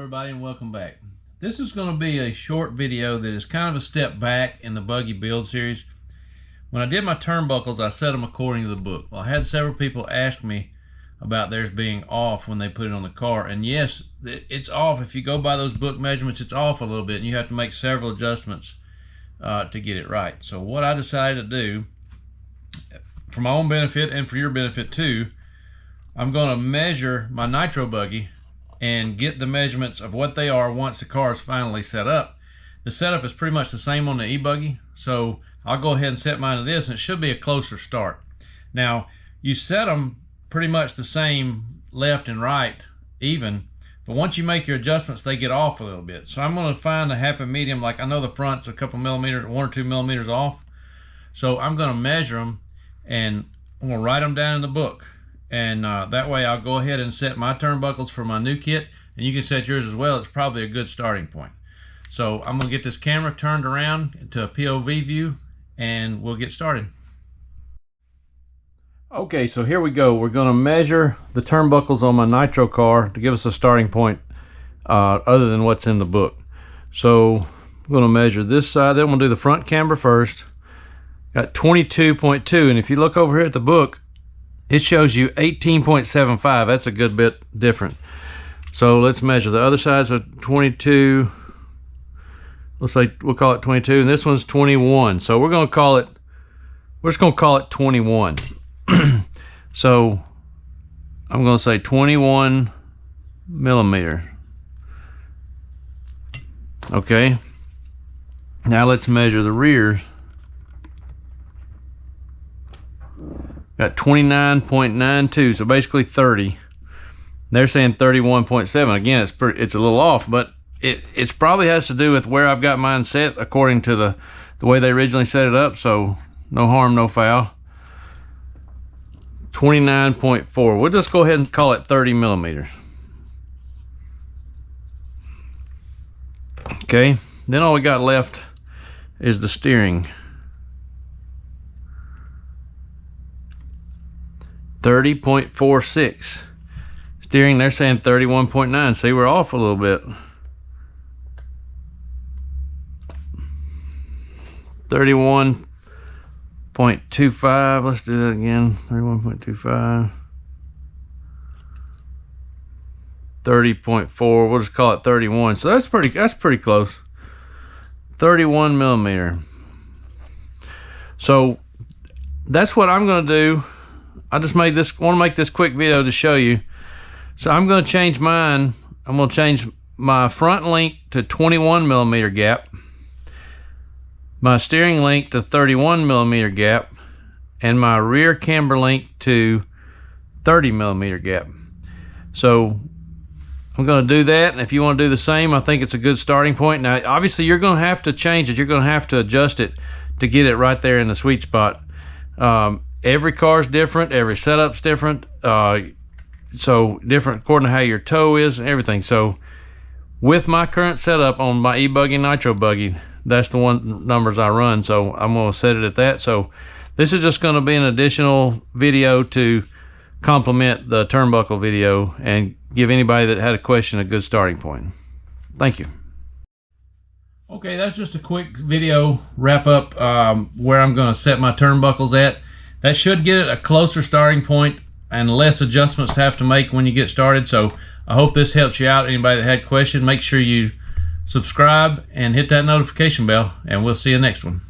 everybody, and welcome back. This is going to be a short video that is kind of a step back in the buggy build series. When I did my turnbuckles, I set them according to the book. Well, I had several people ask me about theirs being off when they put it on the car, and yes, it's off. If you go by those book measurements, it's off a little bit, and you have to make several adjustments to get it right. So what I decided to do, for my own benefit and for your benefit too, I'm going to measure my nitro buggy and get the measurements of what they are once the car is finally set up. The setup is pretty much the same on the e-buggy, so I'll go ahead and set mine to this, and it should be a closer start. Now, you set them pretty much the same left and right, even, but once you make your adjustments, they get off a little bit. So I'm going to find a happy medium. Like, I know the front's a couple millimeters, 1 or 2 millimeters off, so I'm going to measure them, and I'm going to write them down in the book. And that way I'll go ahead and set my turnbuckles for my new kit, and you can set yours as well. It's probably a good starting point. So I'm going to get this camera turned around into a POV view, and we'll get started. Okay, so here we go. We're going to measure the turnbuckles on my nitro car to give us a starting point other than what's in the book. So I'm going to measure this side. Then we'll do the front camber first. Got 22.2, and if you look over here at the book, it shows you 18.75. That's a good bit different. So let's measure the other side. So 22. Let's say we'll call it 22, and this one's 21. So we're going to call it. We're just going to call it 21. So I'm going to say 21 millimeter. Okay. Now let's measure the rear. Got 29.92, so basically 30. They're saying 31.7. Again, it's a little off, but it's probably has to do with where I've got mine set according to the way they originally set it up. So no harm, no foul. 29.4. We'll just go ahead and call it 30 millimeters. Okay. Then all we got left is the steering. 30.46. Steering, they're saying 31.9. See, we're off a little bit. 31.25. Let's do that again. 31.25. 30.4. We'll just call it 31. So that's pretty close. 31 millimeter. So that's what I'm going to do. I just want to make this quick video to show you. So I'm going to change mine. I'm going to change my front link to 21 millimeter gap, my steering link to 31 millimeter gap, and my rear camber link to 30 millimeter gap. So I'm going to do that, and if you want to do the same, I think it's a good starting point. Now, obviously, you're going to have to change it. You're going to have to adjust it to get it right there in the sweet spot. Every car's different, every setup's different, so different according to how your toe is and everything. So with my current setup on my e-buggy nitro buggy, that's the one numbers I run, so I'm going to set it at that. So this is just going to be an additional video to complement the turnbuckle video and give anybody that had a question a good starting point. Thank you. Okay, that's just a quick video wrap up where I'm going to set my turnbuckles at. That should get it a closer starting point and less adjustments to have to make when you get started. So I hope this helps you out. Anybody that had questions, make sure you subscribe and hit that notification bell, and we'll see you next one.